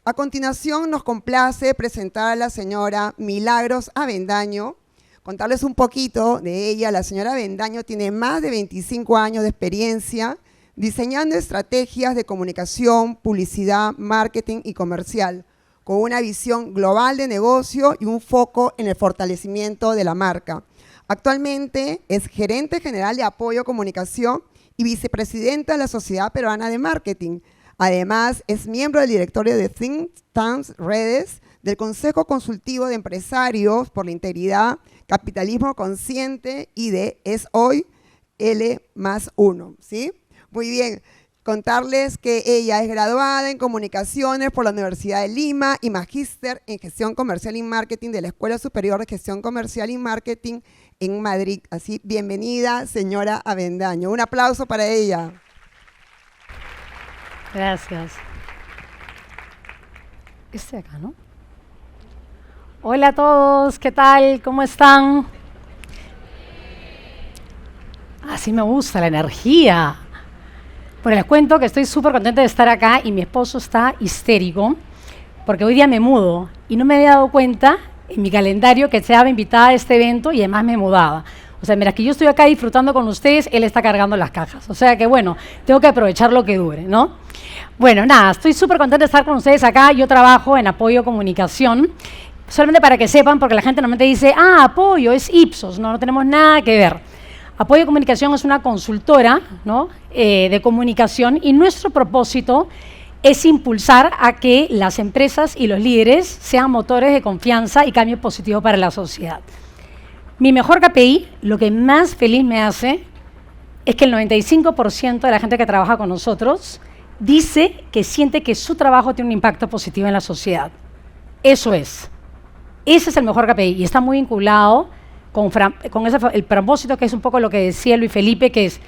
A continuación nos complace presentar a la señora Milagros Avendaño, contarles un poquito de ella. La señora Avendaño tiene más de 25 años de experiencia diseñando estrategias de comunicación, publicidad, marketing y comercial, con una visión global de negocio y un foco en el fortalecimiento de la marca. Actualmente es gerente general de apoyo a comunicación y vicepresidenta de la Sociedad Peruana de Marketing. Además, es miembro del directorio de Think Tanks Redes, del Consejo Consultivo de Empresarios por la Integridad, Capitalismo Consciente y de Es Hoy L+1, ¿sí? Muy bien, contarles que ella es graduada en Comunicaciones por la Universidad de Lima y magíster en Gestión Comercial y Marketing de la Escuela Superior de Gestión Comercial y Marketing en Madrid. Así, bienvenida, señora Avendaño. Un aplauso para ella. Gracias. Este de acá, ¿no? Hola a todos, ¿qué tal? ¿Cómo están? Así me gusta la energía. Bueno, les cuento que estoy súper contenta de estar acá y mi esposo está histérico porque hoy día me mudo y no me había dado cuenta en mi calendario que estaba invitada a este evento y además me mudaba. O sea, mira, que yo estoy acá disfrutando con ustedes, él está cargando las cajas. O sea que, bueno, tengo que aprovechar lo que dure, ¿no? Bueno, nada, estoy súper contenta de estar con ustedes acá. Yo trabajo en apoyo a comunicación, solamente para que sepan, porque la gente normalmente dice, apoyo, es Ipsos. No tenemos nada que ver. Apoyo a Comunicación es una consultora, ¿no? De comunicación y nuestro propósito es impulsar a que las empresas y los líderes sean motores de confianza y cambio positivo para la sociedad. Mi mejor KPI, lo que más feliz me hace, es que el 95% de la gente que trabaja con nosotros dice que siente que su trabajo tiene un impacto positivo en la sociedad. Eso es. Ese es el mejor KPI y está muy vinculado con el propósito, que es un poco lo que decía Luis Felipe, que es,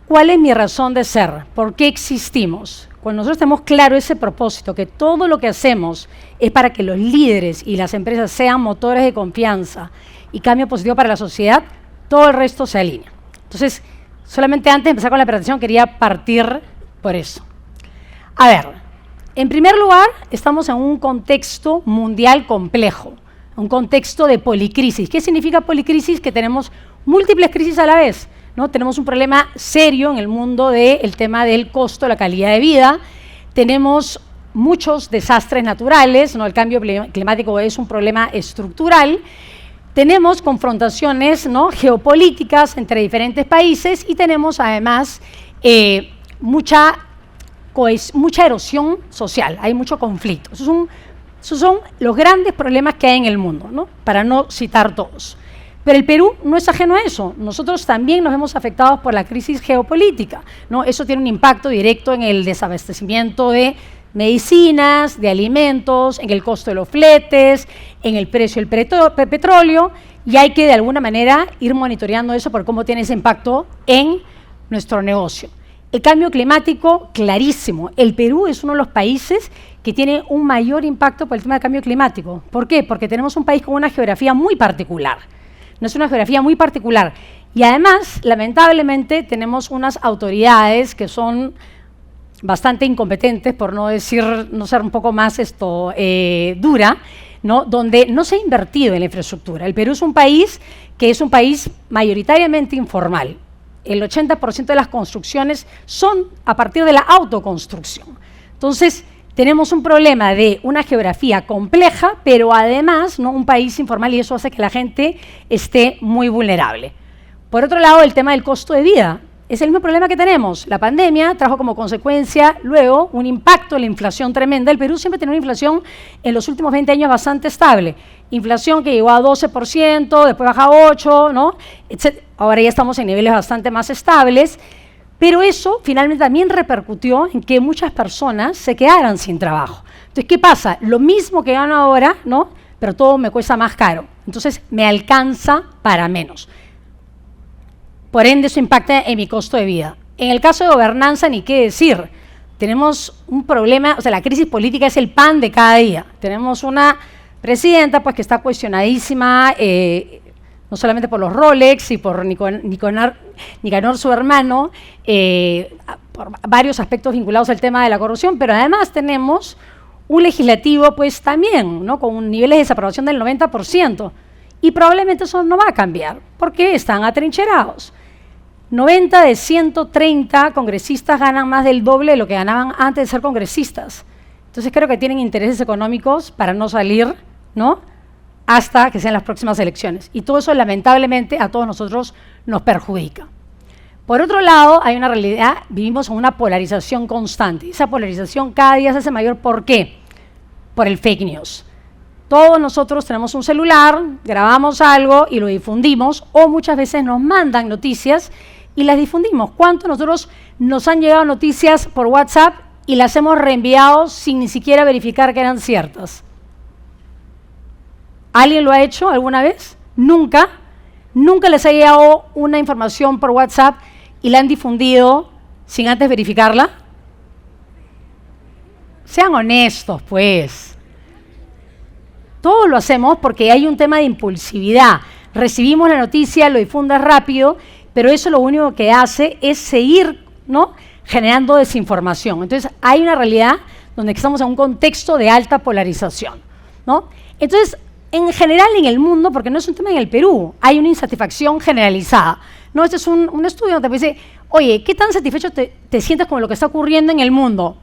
¿cuál es mi razón de ser? ¿Por qué existimos? Cuando nosotros tenemos claro ese propósito, que todo lo que hacemos es para que los líderes y las empresas sean motores de confianza y cambio positivo para la sociedad, todo el resto se alinea. Entonces, solamente antes de empezar con la presentación, quería partir por eso. A ver, en primer lugar, estamos en un contexto mundial complejo, un contexto de policrisis. ¿Qué significa policrisis? Que tenemos múltiples crisis a la vez, ¿no? Tenemos un problema serio en el mundo del tema del costo, la calidad de vida. Tenemos muchos desastres naturales, ¿no? El cambio climático es un problema estructural. Tenemos confrontaciones, ¿no? Geopolíticas entre diferentes países y tenemos además mucha erosión social, hay mucho conflicto. Esos son los grandes problemas que hay en el mundo, ¿no? Para no citar todos. Pero el Perú no es ajeno a eso. Nosotros también nos hemos afectado por la crisis geopolítica, ¿no? Eso tiene un impacto directo en el desabastecimiento de medicinas, de alimentos, en el costo de los fletes, en el precio del petróleo, y hay que de alguna manera ir monitoreando eso por cómo tiene ese impacto en nuestro negocio. El cambio climático, clarísimo. El Perú es uno de los países que tiene un mayor impacto por el tema del cambio climático. ¿Por qué? Porque tenemos un país con una geografía muy particular. No es una geografía muy particular. Y además, lamentablemente, tenemos unas autoridades que son bastante incompetentes, por no ser un poco más dura, ¿no? Donde no se ha invertido en la infraestructura. El Perú es un país que es un país mayoritariamente informal. El 80% de las construcciones son a partir de la autoconstrucción. Entonces, tenemos un problema de una geografía compleja, pero además, ¿no? Un país informal, y eso hace que la gente esté muy vulnerable. Por otro lado, el tema del costo de vida. Es el mismo problema que tenemos. La pandemia trajo como consecuencia luego un impacto en la inflación tremenda. El Perú siempre tiene una inflación en los últimos 20 años bastante estable. Inflación que llegó a 12%, después baja a 8%, ¿no? Ahora ya estamos en niveles bastante más estables. Pero eso finalmente también repercutió en que muchas personas se quedaran sin trabajo. Entonces, ¿qué pasa? Lo mismo que gano ahora, ¿no? Pero todo me cuesta más caro. Entonces, me alcanza para menos. Por ende, eso impacta en mi costo de vida. En el caso de gobernanza, ni qué decir. Tenemos un problema, o sea, la crisis política es el pan de cada día. Tenemos una presidenta pues, que está cuestionadísima, no solamente por los Rolex y por Nicanor, su hermano, por varios aspectos vinculados al tema de la corrupción, pero además tenemos Un legislativo, pues también, ¿no? Con niveles de desaprobación del 90%. Y probablemente eso no va a cambiar, porque están atrincherados. 90 de 130 congresistas ganan más del doble de lo que ganaban antes de ser congresistas. Entonces creo que tienen intereses económicos para no salir, ¿no?, hasta que sean las próximas elecciones. Y todo eso, lamentablemente, a todos nosotros nos perjudica. Por otro lado, hay una realidad, vivimos en una polarización constante. Esa polarización cada día se hace mayor. ¿Por qué? Por el fake news. Todos nosotros tenemos un celular, grabamos algo y lo difundimos, o muchas veces nos mandan noticias y las difundimos. ¿Cuántos nosotros nos han llegado noticias por WhatsApp y las hemos reenviado sin ni siquiera verificar que eran ciertas? ¿Alguien lo ha hecho alguna vez? Nunca. Nunca les ha llegado una información por WhatsApp y la han difundido sin antes verificarla. Sean honestos, pues. Todos lo hacemos porque hay un tema de impulsividad. Recibimos la noticia, lo difundes rápido, pero eso lo único que hace es seguir, ¿no?, generando desinformación. Entonces, hay una realidad donde estamos en un contexto de alta polarización, ¿no? Entonces, en general en el mundo, porque no es un tema en el Perú, hay una insatisfacción generalizada, ¿no? Este es un estudio donde dice, oye, ¿qué tan satisfecho te sientes con lo que está ocurriendo en el mundo?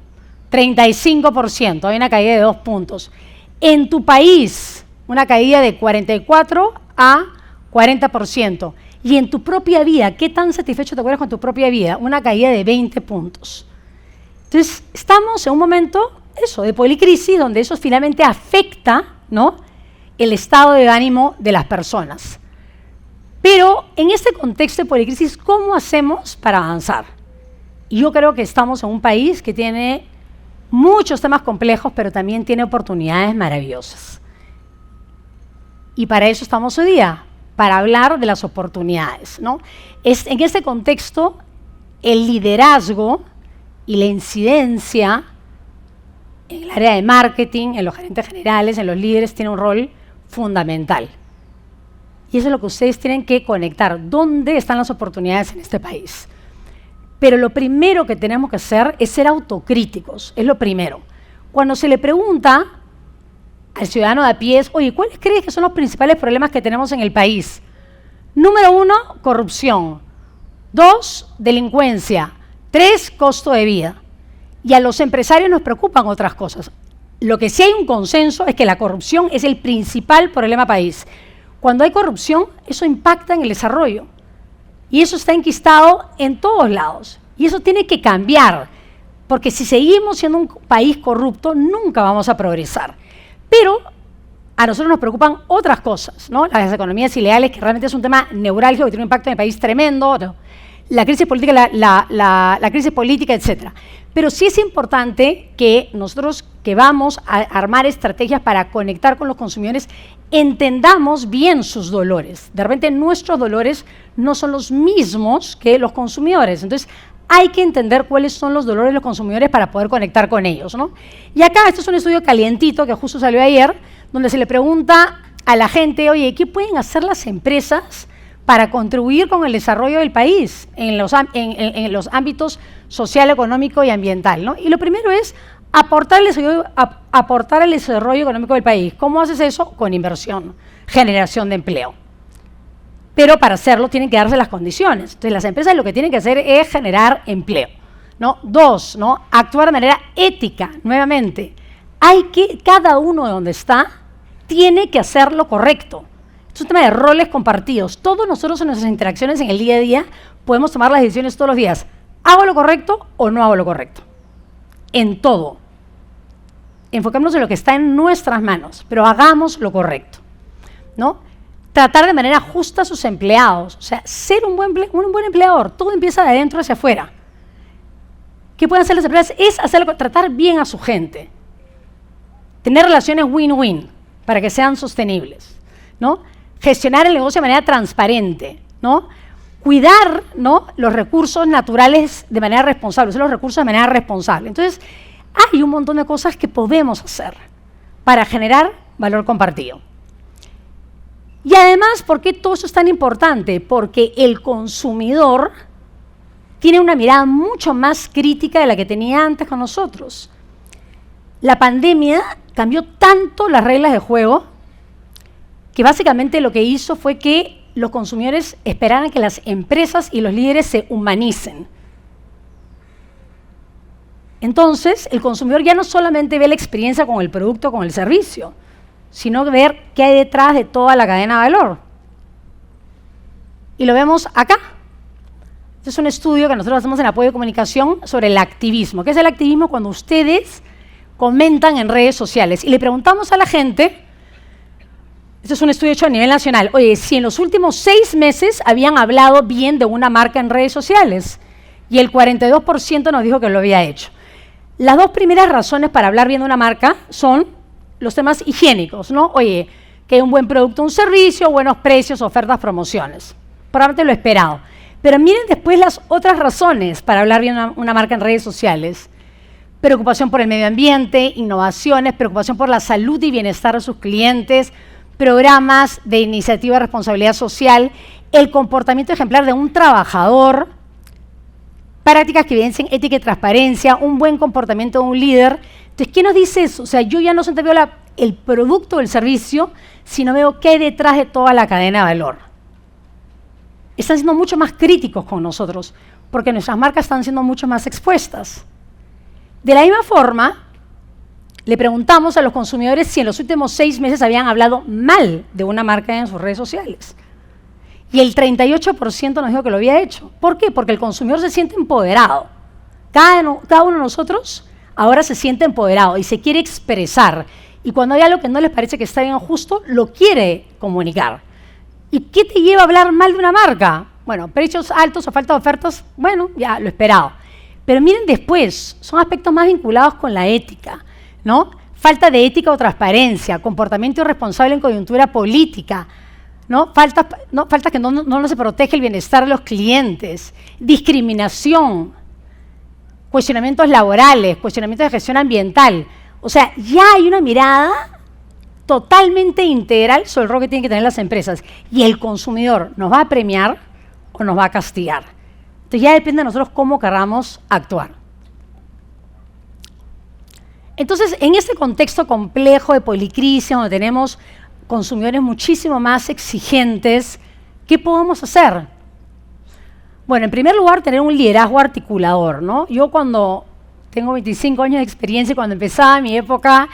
35%, hay una caída de 2 puntos. En tu país, una caída de 44 a 40%. Y en tu propia vida, ¿qué tan satisfecho te encuentras con tu propia vida? Una caída de 20 puntos. Entonces, estamos en un momento, eso, de policrisis, donde eso finalmente afecta, ¿no?, el estado de ánimo de las personas. Pero en este contexto de policrisis, ¿cómo hacemos para avanzar? Y yo creo que estamos en un país que tiene muchos temas complejos, pero también tiene oportunidades maravillosas. Y para eso estamos hoy día, para hablar de las oportunidades, ¿no? En este contexto, el liderazgo y la incidencia en el área de marketing, en los gerentes generales, en los líderes, tiene un rol fundamental. Y eso es lo que ustedes tienen que conectar. ¿Dónde están las oportunidades en este país? Pero lo primero que tenemos que hacer es ser autocríticos, es lo primero. Cuando se le pregunta al ciudadano de a pie, oye, ¿cuáles crees que son los principales problemas que tenemos en el país? Número 1, corrupción. 2, delincuencia. 3, costo de vida. Y a los empresarios nos preocupan otras cosas. Lo que sí hay un consenso es que la corrupción es el principal problema país. Cuando hay corrupción, eso impacta en el desarrollo. Y eso está enquistado en todos lados. Y eso tiene que cambiar. Porque si seguimos siendo un país corrupto, nunca vamos a progresar. Pero a nosotros nos preocupan otras cosas, ¿no? Las economías ilegales, que realmente es un tema neurálgico que tiene un impacto en el país tremendo, ¿no? La crisis política, la crisis política, etc. Pero sí es importante que nosotros que vamos a armar estrategias para conectar con los consumidores, entendamos bien sus dolores. De repente nuestros dolores no son los mismos que los consumidores. Entonces, hay que entender cuáles son los dolores de los consumidores para poder conectar con ellos, ¿no? Y acá, este es un estudio calientito que justo salió ayer, donde se le pregunta a la gente, oye, ¿qué pueden hacer las empresas para contribuir con el desarrollo del país en los ámbitos social, económico y ambiental, ¿no? Y lo primero es aportar al desarrollo económico del país. ¿Cómo haces eso? Con inversión, generación de empleo. Pero para hacerlo tienen que darse las condiciones. Entonces las empresas lo que tienen que hacer es generar empleo, ¿no? 2, ¿no? Actuar de manera ética, nuevamente. Cada uno de donde está tiene que hacer lo correcto. Es un tema de roles compartidos. Todos nosotros en nuestras interacciones en el día a día podemos tomar las decisiones todos los días. ¿Hago lo correcto o no hago lo correcto? En todo. Enfoquémonos en lo que está en nuestras manos, pero hagamos lo correcto, ¿no? Tratar de manera justa a sus empleados, o sea, ser un buen empleador. Todo empieza de adentro hacia afuera. ¿Qué pueden hacer las empresas? Es tratar bien a su gente. Tener relaciones win-win para que sean sostenibles, ¿no? Gestionar el negocio de manera transparente, ¿no? Cuidar, ¿no?, los recursos naturales de manera responsable, usar los recursos de manera responsable. Entonces, hay un montón de cosas que podemos hacer para generar valor compartido. Y además, ¿por qué todo eso es tan importante? Porque el consumidor tiene una mirada mucho más crítica de la que tenía antes con nosotros. La pandemia cambió tanto las reglas de juego que básicamente lo que hizo fue que los consumidores esperaran que las empresas y los líderes se humanicen. Entonces, el consumidor ya no solamente ve la experiencia con el producto, con el servicio, sino ver qué hay detrás de toda la cadena de valor. Y lo vemos acá. Este es un estudio que nosotros hacemos en apoyo de comunicación sobre el activismo. ¿Qué es el activismo? Cuando ustedes comentan en redes sociales y le preguntamos a la gente, este es un estudio hecho a nivel nacional, oye, si en los últimos 6 meses habían hablado bien de una marca en redes sociales, y el 42% nos dijo que lo había hecho. Las 2 primeras razones para hablar bien de una marca son los temas higiénicos, ¿no? Oye, que hay un buen producto, un servicio, buenos precios, ofertas, promociones. Probablemente lo esperado. Pero miren después las otras razones para hablar bien de una marca en redes sociales. Preocupación por el medio ambiente, innovaciones, preocupación por la salud y bienestar de sus clientes, programas de iniciativa de responsabilidad social, el comportamiento ejemplar de un trabajador, prácticas que evidencian ética y transparencia, un buen comportamiento de un líder. Entonces, ¿qué nos dice eso? O sea, yo ya no solamente veo el producto o el servicio, sino veo qué hay detrás de toda la cadena de valor. Están siendo mucho más críticos con nosotros, porque nuestras marcas están siendo mucho más expuestas. De la misma forma, le preguntamos a los consumidores si en los últimos 6 meses habían hablado mal de una marca en sus redes sociales. Y el 38% nos dijo que lo había hecho. ¿Por qué? Porque el consumidor se siente empoderado. Cada uno de nosotros ahora se siente empoderado y se quiere expresar. Y cuando hay algo que no les parece que está bien o justo, lo quiere comunicar. ¿Y qué te lleva a hablar mal de una marca? Bueno, precios altos o falta de ofertas, bueno, ya lo esperado. Pero miren después, son aspectos más vinculados con la ética, ¿no? Falta de ética o transparencia, comportamiento irresponsable en coyuntura política, ¿no? Falta que no se protege el bienestar de los clientes, discriminación, cuestionamientos laborales, cuestionamientos de gestión ambiental. O sea, ya hay una mirada totalmente integral sobre el rol que tienen que tener las empresas. Y el consumidor nos va a premiar o nos va a castigar. Entonces ya depende de nosotros cómo queramos actuar. Entonces, en este contexto complejo de policrisis, donde tenemos consumidores muchísimo más exigentes, ¿qué podemos hacer? Bueno, en primer lugar, tener un liderazgo articulador, ¿no? Yo cuando tengo 25 años de experiencia y cuando empezaba mi época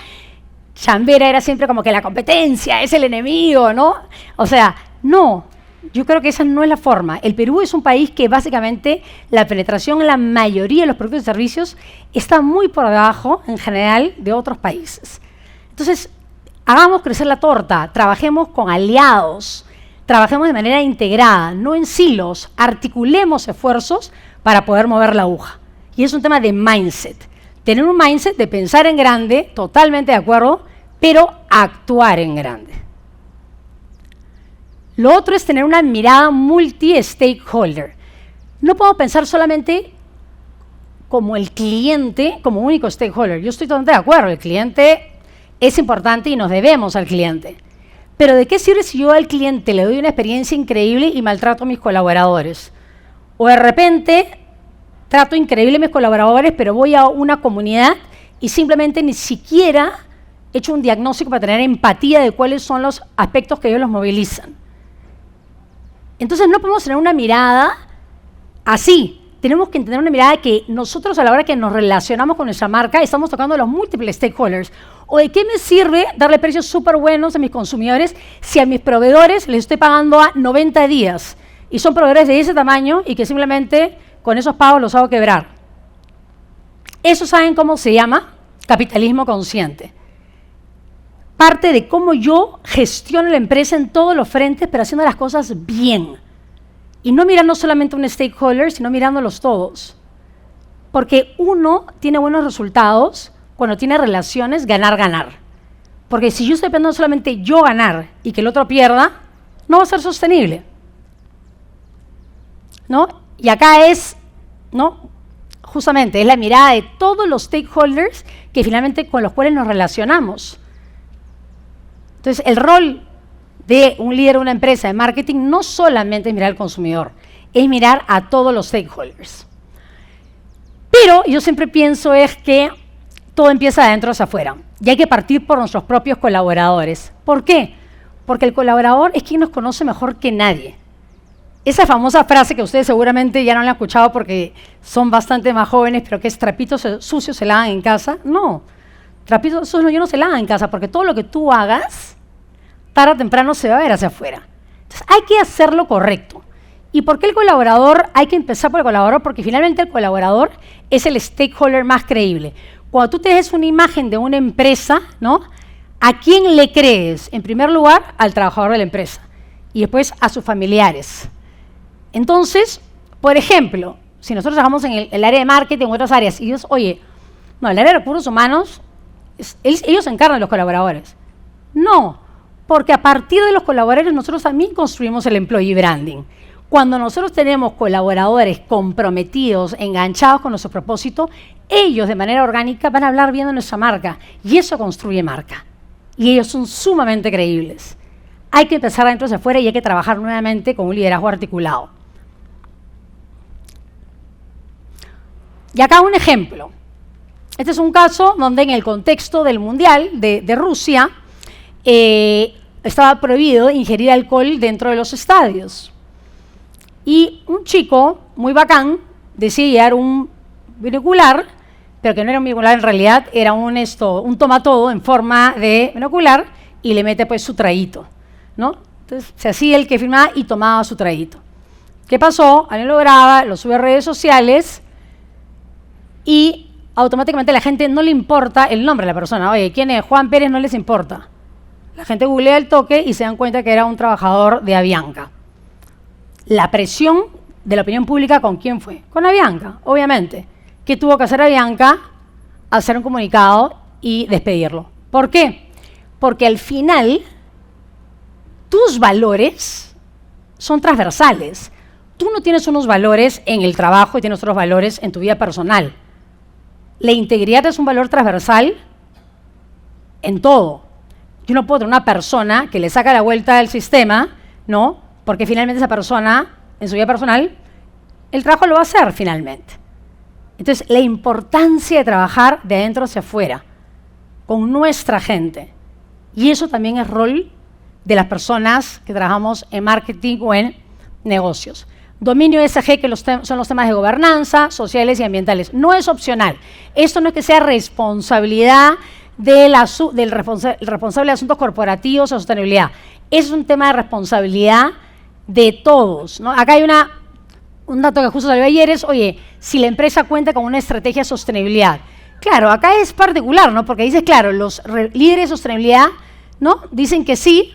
chambera era siempre como que la competencia es el enemigo, ¿no? O sea, no, yo creo que esa no es la forma. El Perú es un país que básicamente la penetración en la mayoría de los productos y servicios está muy por debajo, en general, de otros países. Entonces, hagamos crecer la torta, trabajemos con aliados, trabajemos de manera integrada, no en silos, articulemos esfuerzos para poder mover la aguja. Y es un tema de mindset. Tener un mindset de pensar en grande, totalmente de acuerdo, pero actuar en grande. Lo otro es tener una mirada multi-stakeholder. No podemos pensar solamente como el cliente, como único stakeholder. Yo estoy totalmente de acuerdo, el cliente es importante y nos debemos al cliente. Pero ¿de qué sirve si yo al cliente le doy una experiencia increíble y maltrato a mis colaboradores? O de repente trato increíble a mis colaboradores, pero voy a una comunidad y simplemente ni siquiera he hecho un diagnóstico para tener empatía de cuáles son los aspectos que ellos los movilizan. Entonces no podemos tener una mirada así. Tenemos que tener una mirada de que nosotros a la hora que nos relacionamos con nuestra marca estamos tocando a los múltiples stakeholders. ¿O de qué me sirve darle precios súper buenos a mis consumidores si a mis proveedores les estoy pagando a 90 días? Y son proveedores de ese tamaño y que simplemente con esos pagos los hago quebrar. Eso, ¿saben cómo se llama? Capitalismo consciente. Parte de cómo yo gestiono la empresa en todos los frentes, pero haciendo las cosas bien. Y no mirando solamente a un stakeholder, sino mirándolos todos. Porque uno tiene buenos resultados cuando tiene relaciones ganar-ganar. Porque si yo estoy pensando solamente yo ganar y que el otro pierda, no va a ser sostenible. ¿No? Y acá es, ¿no? Justamente, es la mirada de todos los stakeholders que finalmente con los cuales nos relacionamos. Entonces, el rol de un líder de una empresa de marketing no solamente es mirar al consumidor, es mirar a todos los stakeholders. Pero yo siempre pienso es que todo empieza de adentro hacia afuera. Y hay que partir por nuestros propios colaboradores. ¿Por qué? Porque el colaborador es quien nos conoce mejor que nadie. Esa famosa frase que ustedes seguramente ya no la han escuchado porque son bastante más jóvenes, pero que es trapitos sucios se lavan en casa. No, trapitos sucios no se lavan en casa porque todo lo que tú hagas, tarde o temprano se va a ver hacia afuera. Entonces hay que hacerlo correcto. ¿Y por qué el colaborador? Hay que empezar por el colaborador porque finalmente el colaborador es el stakeholder más creíble. Cuando tú te des una imagen de una empresa, ¿no? ¿A quién le crees? En primer lugar, al trabajador de la empresa y después a sus familiares. Entonces, por ejemplo, si nosotros trabajamos en el área de marketing o en otras áreas y dices, oye, no, el área de recursos humanos, ellos se encargan de los colaboradores. No, porque a partir de los colaboradores nosotros también construimos el employee branding. Cuando nosotros tenemos colaboradores comprometidos, enganchados con nuestro propósito, ellos de manera orgánica van a hablar bien de nuestra marca y eso construye marca. Y ellos son sumamente creíbles. Hay que empezar adentro hacia afuera y hay que trabajar nuevamente con un liderazgo articulado. Y acá un ejemplo. Este es un caso donde en el contexto del Mundial de Rusia estaba prohibido ingerir alcohol dentro de los estadios. Y un chico muy bacán decide llevar un binocular, pero que no era un binocular en realidad, era un tomatodo en forma de binocular y le mete pues su traguito, ¿no? Entonces se hacía el que filmaba y tomaba su traguito. ¿Qué pasó? Alguien lo graba, lo sube a redes sociales y automáticamente a la gente no le importa el nombre de la persona. Oye, ¿quién es? Juan Pérez, no les importa. La gente googlea el toque y se dan cuenta que era un trabajador de Avianca. La presión de la opinión pública, ¿con quién fue? Con Avianca, obviamente. ¿Qué tuvo que hacer Avianca? Hacer un comunicado y despedirlo. ¿Por qué? Porque al final tus valores son transversales. Tú no tienes unos valores en el trabajo y tienes otros valores en tu vida personal. La integridad es un valor transversal en todo. Yo no puedo tener una persona que le saca la vuelta al sistema, ¿no? Porque finalmente esa persona, en su vida personal, el trabajo lo va a hacer finalmente. Entonces, la importancia de trabajar de adentro hacia afuera, con nuestra gente. Y eso también es rol de las personas que trabajamos en marketing o en negocios. Dominio ESG, que son los temas de gobernanza, sociales y ambientales. No es opcional. Esto no es que sea responsabilidad del responsable de asuntos corporativos o sostenibilidad. Es un tema de responsabilidad de todos, ¿no? Acá hay un dato que justo salió ayer, es, oye, si la empresa cuenta con una estrategia de sostenibilidad. Claro, acá es particular, ¿no? Porque dices, claro, los líderes de sostenibilidad, ¿no? Dicen que sí,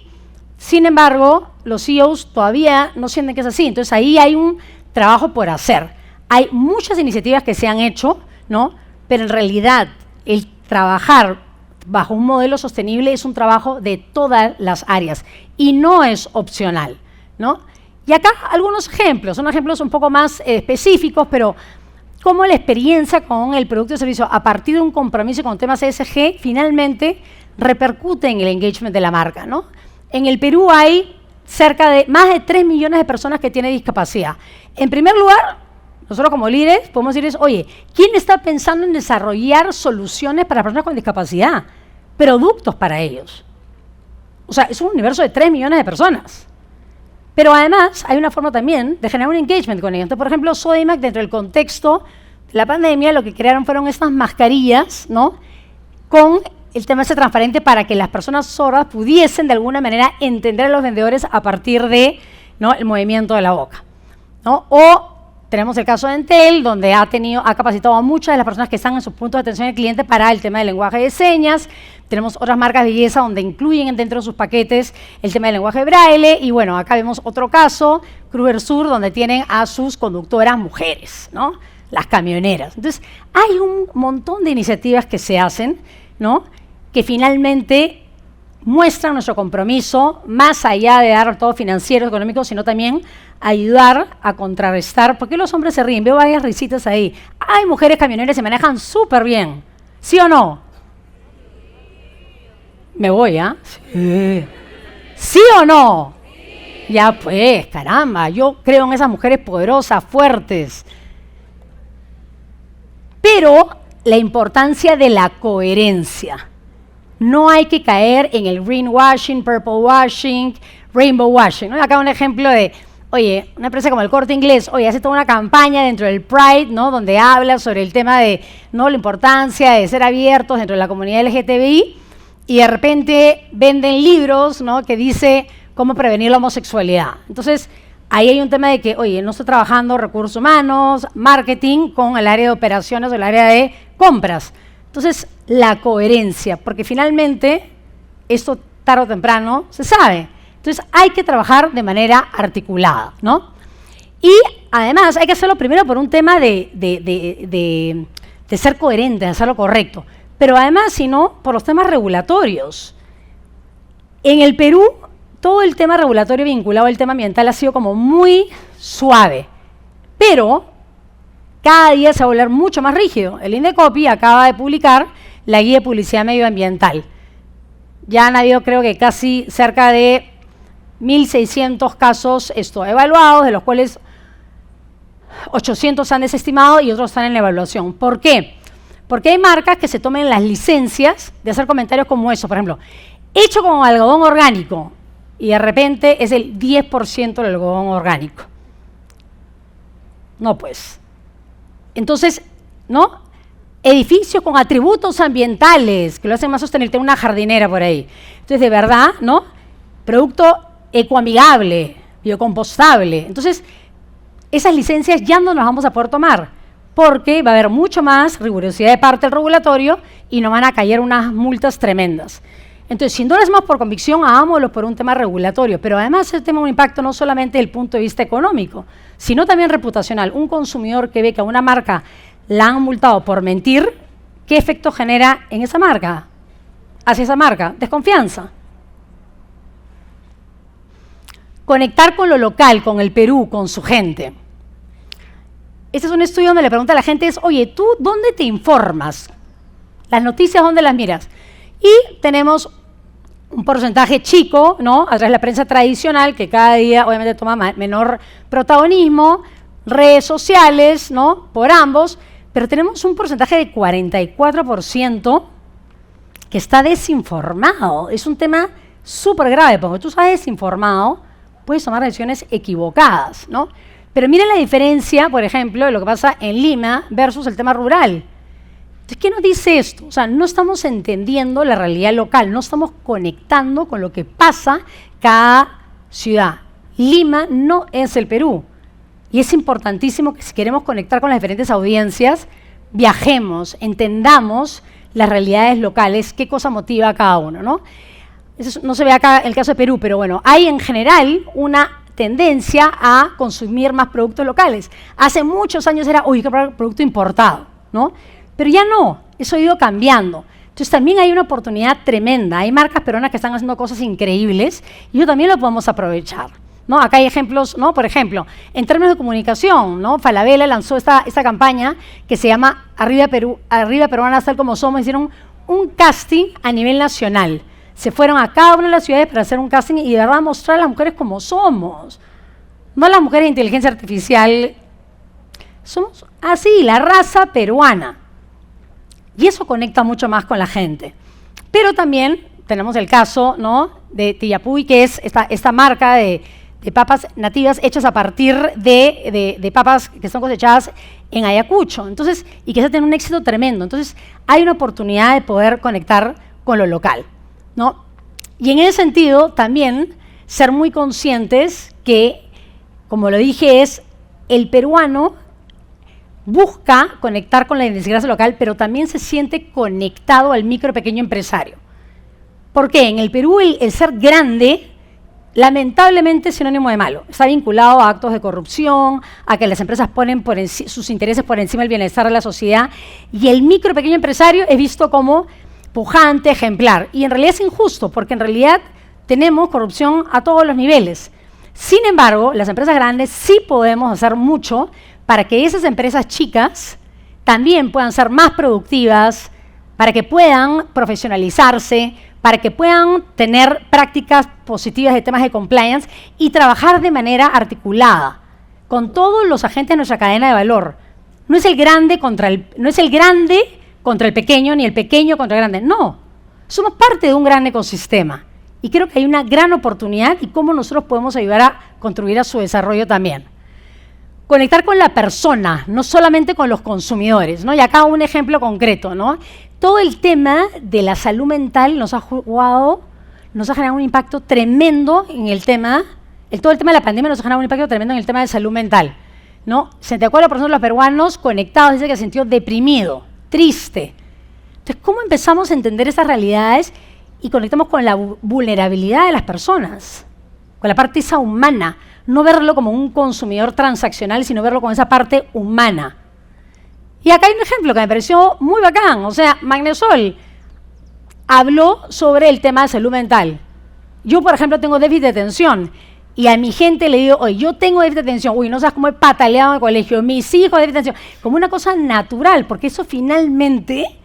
sin embargo, los CEOs todavía no sienten que es así. Entonces, ahí hay un trabajo por hacer. Hay muchas iniciativas que se han hecho, ¿no? Pero en realidad, el trabajar bajo un modelo sostenible es un trabajo de todas las áreas y no es opcional, ¿no? Y acá algunos ejemplos, son ejemplos un poco más específicos, pero cómo la experiencia con el producto y servicio a partir de un compromiso con temas ESG finalmente repercute en el engagement de la marca, ¿no? En el Perú hay cerca de más de 3 millones de personas que tienen discapacidad. En primer lugar, nosotros como líderes podemos decirles, oye, ¿quién está pensando en desarrollar soluciones para personas con discapacidad? Productos para ellos. O sea, es un universo de 3 millones de personas. Pero además hay una forma también de generar un engagement con ellos. Entonces, por ejemplo, Sodimac, dentro del contexto de la pandemia, lo que crearon fueron estas mascarillas, ¿no? Con el tema ese transparente para que las personas sordas pudiesen de alguna manera entender a los vendedores a partir de, ¿no?, el movimiento de la boca, ¿no? O tenemos el caso de Entel, donde ha capacitado a muchas de las personas que están en sus puntos de atención al cliente para el tema del lenguaje de señas. Tenemos otras marcas de belleza donde incluyen dentro de sus paquetes el tema del lenguaje de braille. Y bueno, acá vemos otro caso, Kruger Sur, donde tienen a sus conductoras mujeres, ¿no? Las camioneras. Entonces, hay un montón de iniciativas que se hacen, ¿no?, que finalmente muestran nuestro compromiso, más allá de dar todo financiero, económico, sino también ayudar a contrarrestar. ¿Por qué los hombres se ríen? Veo varias risitas ahí. Hay mujeres camioneras que se manejan súper bien. ¿Sí o no? Me voy, ¿ah? Sí. ¿Sí o no? Sí. Ya pues, caramba, yo creo en esas mujeres poderosas, fuertes. Pero la importancia de la coherencia. No hay que caer en el greenwashing, purple washing, rainbow washing, ¿no? Acá un ejemplo de, oye, una empresa como el Corte Inglés, oye, hace toda una campaña dentro del Pride, ¿no? Donde habla sobre el tema de, ¿no?, la importancia de ser abiertos dentro de la comunidad LGTBI, y de repente venden libros, ¿no?, que dice cómo prevenir la homosexualidad. Entonces, ahí hay un tema de que, oye, no estoy trabajando recursos humanos, marketing, con el área de operaciones o el área de compras. Entonces, la coherencia, porque finalmente esto tarde o temprano se sabe. Entonces, hay que trabajar de manera articulada, ¿no? Y además hay que hacerlo primero por un tema de ser coherente, de hacerlo correcto. Pero además, si no, por los temas regulatorios. En el Perú, todo el tema regulatorio vinculado al tema ambiental ha sido como muy suave, pero cada día se va a volver mucho más rígido. El Indecopi acaba de publicar la guía de publicidad medioambiental. Ya han habido, creo que casi cerca de 1.600 casos evaluados, de los cuales 800 se han desestimado y otros están en la evaluación. ¿Por qué? Porque hay marcas que se tomen las licencias de hacer comentarios como eso, por ejemplo, hecho con algodón orgánico, y de repente es el 10% del algodón orgánico. No, pues. Entonces, ¿no? Edificios con atributos ambientales, que lo hacen más sostenible, tengo una jardinera por ahí. Entonces, de verdad, ¿no? Producto ecoamigable, biocompostable. Entonces, esas licencias ya no las vamos a poder tomar, porque va a haber mucho más rigurosidad de parte del regulatorio y nos van a caer unas multas tremendas. Entonces, si no lo hacemos por convicción, hagámoslo por un tema regulatorio, pero además el tema tiene un impacto no solamente desde el punto de vista económico, sino también reputacional. Un consumidor que ve que a una marca la han multado por mentir, ¿qué efecto genera en esa marca? Hacia esa marca, desconfianza. Conectar con lo local, con el Perú, con su gente. Este es un estudio donde le pregunta a la gente, oye, ¿tú dónde te informas? Las noticias, ¿dónde las miras? Y tenemos un porcentaje chico, ¿no?, a través de la prensa tradicional, que cada día obviamente toma menor protagonismo, redes sociales, ¿no?, por ambos, pero tenemos un porcentaje de 44% que está desinformado. Es un tema súper grave, porque tú estás desinformado, puedes tomar decisiones equivocadas, ¿no? Pero miren la diferencia, por ejemplo, de lo que pasa en Lima versus el tema rural. Entonces, ¿qué nos dice esto? O sea, no estamos entendiendo la realidad local, no estamos conectando con lo que pasa cada ciudad. Lima no es el Perú. Y es importantísimo que si queremos conectar con las diferentes audiencias, viajemos, entendamos las realidades locales, qué cosa motiva a cada uno, ¿no? Eso no se ve acá en el caso de Perú, pero bueno, hay en general una tendencia a consumir más productos locales. Hace muchos años era, uy, comprar producto importado, ¿no? Pero ya no, eso ha ido cambiando. Entonces también hay una oportunidad tremenda. Hay marcas peruanas que están haciendo cosas increíbles y eso también lo podemos aprovechar, ¿no? Acá hay ejemplos, ¿no? Por ejemplo, en términos de comunicación, ¿no? Falabella lanzó esta campaña que se llama Arriba Perú, Arriba Peruanas tal como somos. Hicieron un casting a nivel nacional. Se fueron a cada una de las ciudades para hacer un casting y de verdad mostrar a las mujeres como somos. No las mujeres de inteligencia artificial. Somos así, la raza peruana. Y eso conecta mucho más con la gente. Pero también tenemos el caso, ¿no?, de Tillapuy, que es esta marca de papas nativas hechas a partir de papas que son cosechadas en Ayacucho. Entonces, y que se tiene un éxito tremendo. Entonces, hay una oportunidad de poder conectar con lo local, ¿no? Y en ese sentido, también ser muy conscientes que, como lo dije, es el peruano busca conectar con la idiosincrasia local, pero también se siente conectado al micro pequeño empresario. ¿Por qué? En el Perú el ser grande, lamentablemente, es sinónimo de malo. Está vinculado a actos de corrupción, a que las empresas ponen sus intereses por encima del bienestar de la sociedad, y el micro pequeño empresario es visto como pujante, ejemplar. Y en realidad es injusto, porque en realidad tenemos corrupción a todos los niveles. Sin embargo, las empresas grandes sí podemos hacer mucho para que esas empresas chicas también puedan ser más productivas, para que puedan profesionalizarse, para que puedan tener prácticas positivas de temas de compliance y trabajar de manera articulada con todos los agentes de nuestra cadena de valor. No es el grande contra el pequeño, ni el pequeño contra el grande. No, somos parte de un gran ecosistema. Y creo que hay una gran oportunidad y cómo nosotros podemos ayudar a contribuir a su desarrollo también. Conectar con la persona, no solamente con los consumidores, ¿no? Y acá un ejemplo concreto, ¿no? Todo el tema de la salud mental nos ha generado un impacto tremendo en el tema, todo el tema de la pandemia nos ha generado un impacto tremendo en el tema de salud mental, ¿no? 64% de los peruanos conectados dice que se sintió deprimido, triste. Entonces, ¿cómo empezamos a entender estas realidades y conectamos con la vulnerabilidad de las personas? Con la parte esa humana, no verlo como un consumidor transaccional, sino verlo con esa parte humana. Y acá hay un ejemplo que me pareció muy bacán, o sea, Magnesol habló sobre el tema de salud mental. Yo, por ejemplo, tengo déficit de atención y a mi gente le digo, oye, yo tengo déficit de atención, uy, no sabes cómo he pataleado en el colegio, mis hijos déficit de atención, como una cosa natural, porque eso finalmente,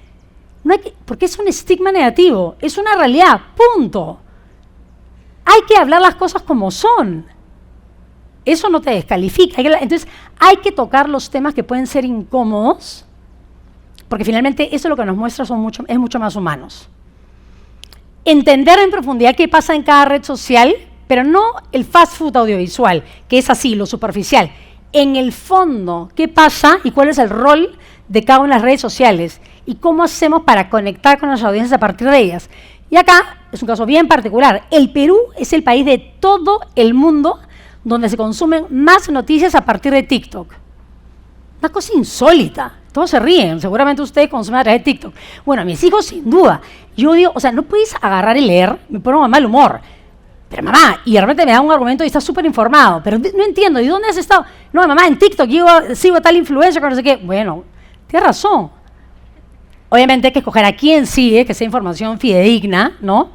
porque es un estigma negativo, es una realidad, punto. Hay que hablar las cosas como son. Eso no te descalifica. Entonces, hay que tocar los temas que pueden ser incómodos, porque finalmente eso lo que nos muestra es mucho más humanos. Entender en profundidad qué pasa en cada red social, pero no el fast food audiovisual, que es así, lo superficial. En el fondo, qué pasa y cuál es el rol de cada una de las redes sociales y cómo hacemos para conectar con las audiencias a partir de ellas. Y acá es un caso bien particular. El Perú es el país de todo el mundo donde se consumen más noticias a partir de TikTok. Una cosa insólita. Todos se ríen. Seguramente ustedes consumen a través de TikTok. Bueno, a mis hijos sin duda. Yo digo, o sea, no puedes agarrar y leer, me pongo de mal humor. Pero mamá, y de repente me da un argumento y está súper informado. Pero no entiendo, ¿y dónde has estado? No, mamá, en TikTok yo sigo a tal influencer que no sé qué. Bueno, tienes razón. Obviamente hay que escoger a quién sigue, que sea información fidedigna, ¿no?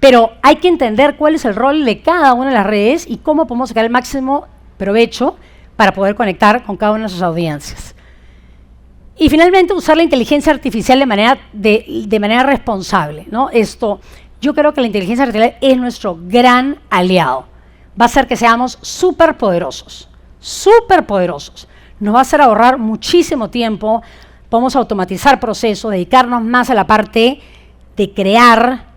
Pero hay que entender cuál es el rol de cada una de las redes y cómo podemos sacar el máximo provecho para poder conectar con cada una de sus audiencias. Y finalmente, usar la inteligencia artificial de manera responsable, ¿no? Yo creo que la inteligencia artificial es nuestro gran aliado. Va a hacer que seamos súper poderosos. Nos va a hacer ahorrar muchísimo tiempo, podemos automatizar procesos, dedicarnos más a la parte de crear,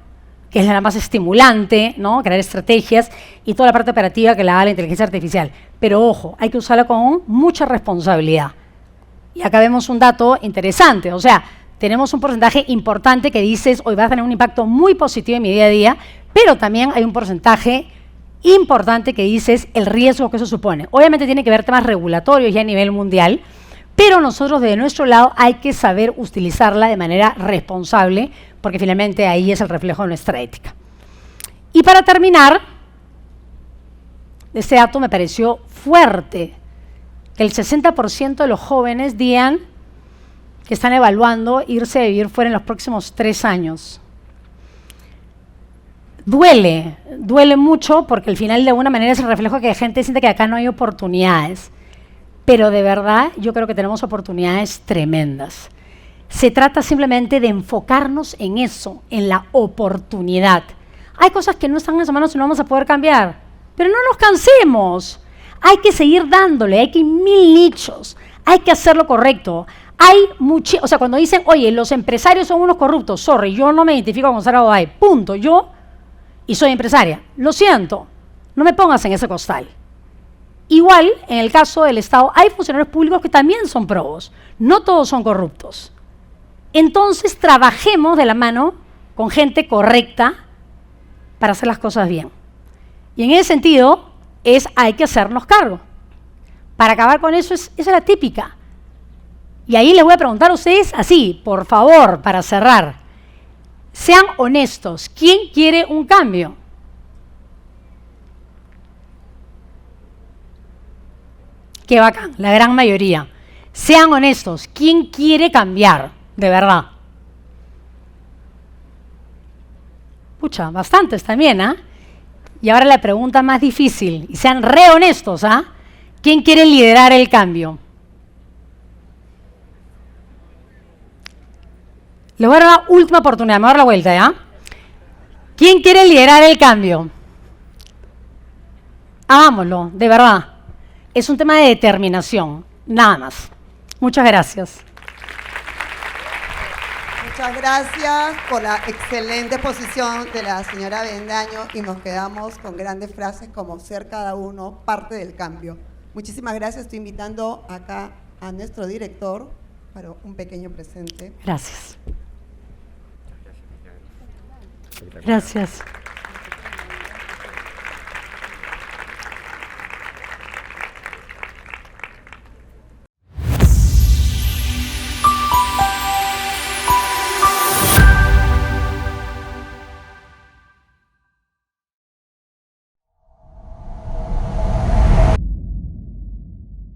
que es la más estimulante, ¿no? Crear estrategias y toda la parte operativa que la da la inteligencia artificial. Pero ojo, hay que usarla con mucha responsabilidad. Y acá vemos un dato interesante, o sea, tenemos un porcentaje importante que dices, hoy va a tener un impacto muy positivo en mi día a día, pero también hay un porcentaje importante que dices el riesgo que eso supone. Obviamente tiene que ver temas regulatorios ya a nivel mundial, pero nosotros de nuestro lado hay que saber utilizarla de manera responsable, porque finalmente ahí es el reflejo de nuestra ética. Y para terminar, este dato me pareció fuerte, que el 60% de los jóvenes digan que están evaluando irse a vivir fuera en los próximos 3 años. Duele mucho porque al final de alguna manera es el reflejo que la gente siente que acá no hay oportunidades. Pero de verdad yo creo que tenemos oportunidades tremendas. Se trata simplemente de enfocarnos en eso, en la oportunidad. Hay cosas que no están en nuestras manos y no vamos a poder cambiar, pero no nos cansemos. Hay que seguir dándole, hay que ir 1000 nichos, hay que hacerlo correcto. O sea, cuando dicen, oye, los empresarios son unos corruptos, sorry, yo no me identifico con Sara Goday, punto, y soy empresaria, lo siento, no me pongas en ese costal. Igual, en el caso del Estado, hay funcionarios públicos que también son probos, no todos son corruptos. Entonces, trabajemos de la mano con gente correcta para hacer las cosas bien. Y en ese sentido, hay que hacernos cargo. Para acabar con eso, esa es la típica. Y ahí les voy a preguntar a ustedes así, por favor, para cerrar. Sean honestos. ¿Quién quiere un cambio? Qué bacán, la gran mayoría. Sean honestos. ¿Quién quiere cambiar? De verdad. Pucha, bastantes también, ¿ah? Y ahora la pregunta más difícil. Y sean re honestos, ¿ah? ¿Quién quiere liderar el cambio? Le voy a dar una última oportunidad, me voy a dar la vuelta, ¿ya? ¿Quién quiere liderar el cambio? Hagámoslo, de verdad. Es un tema de determinación, nada más. Muchas gracias. Muchas gracias por la excelente exposición de la señora Avendaño y nos quedamos con grandes frases como ser cada uno parte del cambio. Muchísimas gracias. Estoy invitando acá a nuestro director para un pequeño presente. Gracias. Gracias.